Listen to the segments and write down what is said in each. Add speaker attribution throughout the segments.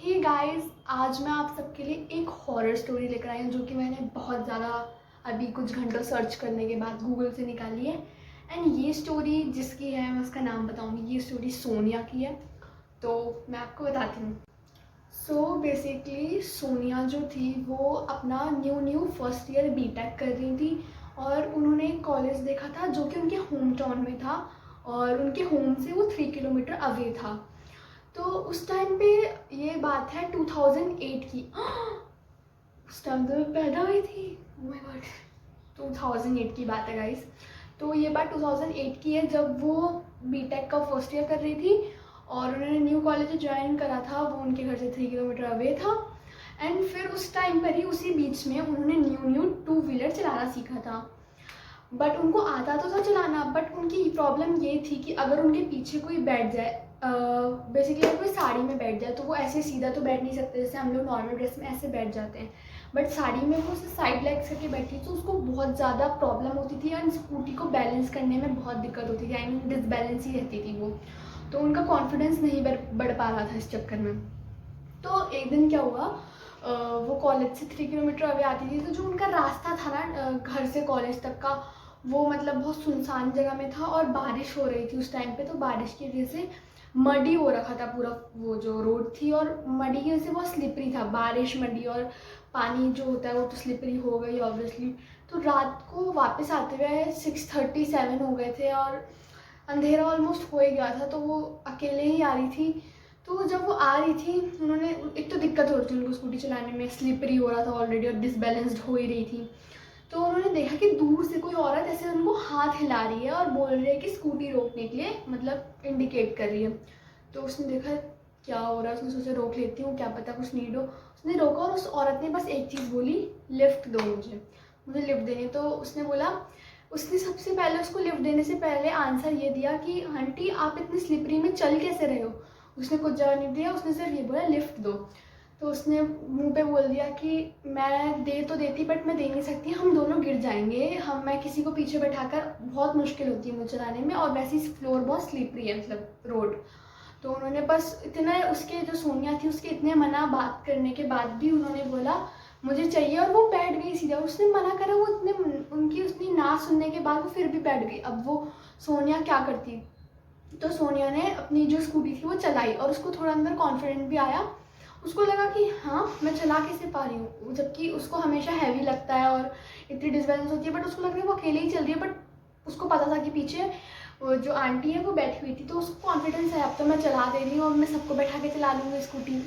Speaker 1: Hey guys, आज मैं आप सबके लिए एक हॉरर स्टोरी लेकर आई हूँ जो कि मैंने बहुत ज़्यादा अभी कुछ घंटों सर्च करने के बाद गूगल से निकाली है। एंड ये स्टोरी जिसकी है मैं उसका नाम बताऊँगी। ये स्टोरी सोनिया की है, तो मैं आपको बताती हूँ। सो बेसिकली सोनिया जो थी वो अपना न्यू फर्स्ट ईयर बीटेक कर रही थी और उन्होंने एक कॉलेज देखा था जो कि उनके होम टाउन में था और उनके होम से वो 3 किलोमीटर अवे था। तो उस टाइम पे ये बात है 2008 की। उस टाइम तो मैं पैदा हुई थी। ओह माय गॉड, 2008 की बात है गाइस। तो ये बात 2008 की है जब वो बीटेक का फर्स्ट ईयर कर रही थी और उन्होंने न्यू कॉलेज ज्वाइन करा था। वो उनके घर से 3 किलोमीटर अवे था। एंड फिर उस टाइम पर ही उसी बीच में उन्होंने न्यू टू व्हीलर चलाना सीखा था। बट उनको आता तो था चलाना, बट उनकी प्रॉब्लम ये थी कि अगर उनके पीछे कोई बैठ जाए, बेसिकली अगर कोई साड़ी में बैठ जाए तो वो ऐसे सीधा तो बैठ नहीं सकते जैसे हम लोग नॉर्मल ड्रेस में ऐसे बैठ जाते हैं। बट साड़ी में वो साइड लेग्स करके बैठी तो उसको बहुत ज़्यादा प्रॉब्लम होती थी एंड स्कूटी को बैलेंस करने में बहुत दिक्कत होती थी। आई मीन डिसबैलेंस ही रहती थी वो। तो उनका कॉन्फिडेंस नहीं बढ़ पा रहा था इस चक्कर में। तो एक दिन क्या हुआ, वो कॉलेज से 3 किलोमीटर अवे आती थी तो जो उनका रास्ता था ना घर से कॉलेज तक का, वो मतलब बहुत सुनसान जगह में था और बारिश हो रही थी उस टाइम पे। तो बारिश की वजह से मडी हो रखा था पूरा वो जो रोड थी और मडी की वजह से बहुत स्लिपरी था। बारिश मडी और पानी जो होता है वो तो स्लिपरी हो गई ऑब्वियसली। तो रात को वापस आते हुए 6:37 हो गए थे और अंधेरा ऑलमोस्ट हो ही गया था। तो वो अकेले ही आ रही थी। तो जब वो आ रही थी उन्होंने, एक तो दिक्कत हो रही थी उनको स्कूटी चलाने में, स्लिपरी हो रहा था ऑलरेडी और डिसबैलेंस्ड हो ही रही थी। तो उन्होंने देखा कि दूर से कोई औरत ऐसे उनको हाथ हिला रही है और बोल रही है कि स्कूटी रोकने के लिए, मतलब इंडिकेट कर रही है। तो उसने देखा क्या हो रहा है, उसने सोचा रोक लेती हूँ, क्या पता कुछ नीड हो। उसने रोका और उस औरत ने बस एक चीज़ बोली, लिफ्ट दो मुझे, मुझे लिफ्ट देनी। तो उसने बोला, उसने सबसे पहले उसको लिफ्ट देने से पहले आंसर ये दिया कि आंटी आप इतनी स्लिपरी में चल कैसे रहे हो। उसने कुछ जवाब नहीं दिया, उसने सिर्फ ये बोला लिफ्ट दो। तो उसने मुंह पे बोल दिया कि मैं दे तो देती बट मैं दे नहीं सकती, हम दोनों गिर जाएंगे, मैं किसी को पीछे बैठाकर बहुत मुश्किल होती है मुझे चलाने में और वैसे ही फ्लोर बहुत स्लिपरी है, मतलब रोड। तो उन्होंने बस इतना, उसके जो सोनिया थी उसके इतने मना बात करने के बाद भी उन्होंने बोला मुझे चाहिए और वो बैठ गई सीधा। उसने मना करा, वो इतने उनकी उसने ना सुनने के बाद वो फिर भी बैठ गई। अब वो सोनिया क्या करती, तो सोनिया ने अपनी जो स्कूटी थी वो चलाई और उसको थोड़ा अंदर कॉन्फिडेंट भी आया। उसको लगा कि हाँ मैं चला कैसे पा रही हूँ, जबकि उसको हमेशा हैवी लगता है और इतनी डिसबैलेंस होती है। बट उसको लग रहा है वो अकेले ही चल रही है। बट उसको पता था कि पीछे वो जो आंटी है वो बैठी हुई थी। तो उसको कॉन्फिडेंस है अब तो मैं चला दे रही हूँ, अब मैं सबको बैठा के चला लूँगी स्कूटी।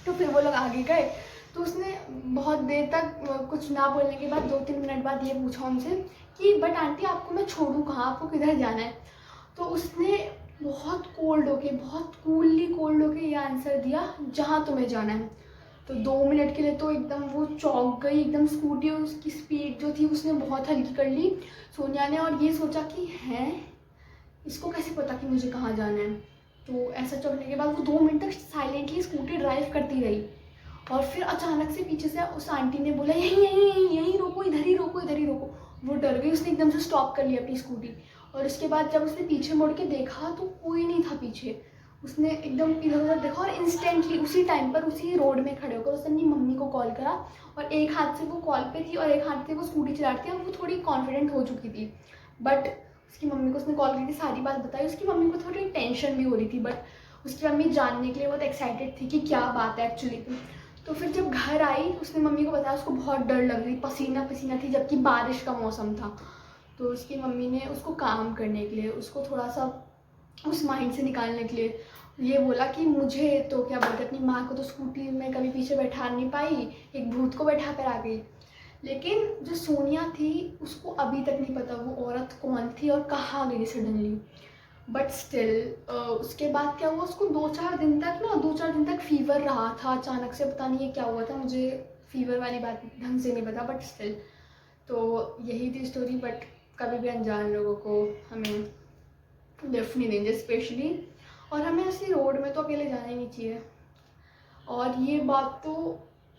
Speaker 1: तो फिर वो लोग आगे गए। तो उसने बहुत देर तक कुछ ना बोलने के बाद 2-3 मिनट बाद ये पूछा उनसे कि बट आंटी आपको मैं छोड़ूँ कहाँ, आपको किधर जाना है। तो उसने बहुत कोल्ड होके, बहुत कूलली कोल्ड होके ये आंसर दिया, जहाँ तुम्हें जाना है। तो 2 मिनट के लिए तो एकदम वो चौंक गई एकदम। स्कूटी उसकी स्पीड जो थी उसने बहुत हल्की कर ली सोनिया ने और ये सोचा कि हैं इसको कैसे पता कि मुझे कहाँ जाना है। तो ऐसा चौंकने के बाद वो 2 मिनट तक साइलेंटली स्कूटी ड्राइव करती रही और फिर अचानक से पीछे से उस आंटी ने बोला यहीं यहीं यहीं यहीं रोको, इधर ही रोको, इधर ही रोको। वो डर गई, उसने एकदम से स्टॉप कर लिया अपनी स्कूटी। और उसके बाद जब उसने पीछे मुड़ के देखा तो कोई नहीं था पीछे। उसने एकदम इधर उधर देखा और इंस्टेंटली उसी टाइम पर उसी रोड में खड़े होकर उसने अपनी मम्मी को कॉल करा। और एक हाथ से वो कॉल पे थी और एक हाथ से वो स्कूटी चला रही थी। अब वो थोड़ी कॉन्फिडेंट हो चुकी थी। बट उसकी मम्मी को उसने कॉल करके सारी बात बताई। उसकी मम्मी को थोड़ी टेंशन भी हो रही थी बट उसकी मम्मी जानने के लिए बहुत एक्साइटेड थी कि क्या बात है एक्चुअली। तो फिर जब घर आई उसने मम्मी को बताया, उसको बहुत डर लग रही, पसीना पसीना थी जबकि बारिश का मौसम था। तो उसकी मम्मी ने उसको काम करने के लिए, उसको थोड़ा सा उस माइंड से निकालने के लिए ये बोला कि मुझे तो क्या बोलते, अपनी माँ को तो स्कूटी में कभी पीछे बैठा नहीं पाई, एक भूत को बैठा कर आ गई। लेकिन जो सोनिया थी उसको अभी तक नहीं पता वो औरत कौन थी और कहाँ गई सडनली। बट स्टिल उसके बाद क्या हुआ, उसको 2-4 दिन तक फीवर रहा था अचानक से। पता नहीं ये क्या हुआ था, मुझे फीवर वाली बात ढंग से नहीं पता बट स्टिल। तो यही थी स्टोरी। बट कभी भी अनजान लोगों को हमें लिफ्ट नहीं देंगे स्पेशली, और हमें ऐसी रोड में तो अकेले जाना ही नहीं चाहिए। और ये बात तो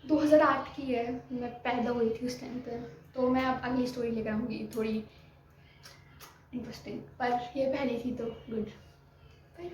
Speaker 1: 2008 की है, मैं पैदा हुई थी उस टाइम पे। तो मैं अब अगली स्टोरी लेकर आऊँगी थोड़ी इंटरेस्टिंग, पर ये पहली थी तो गुड। Bye bye.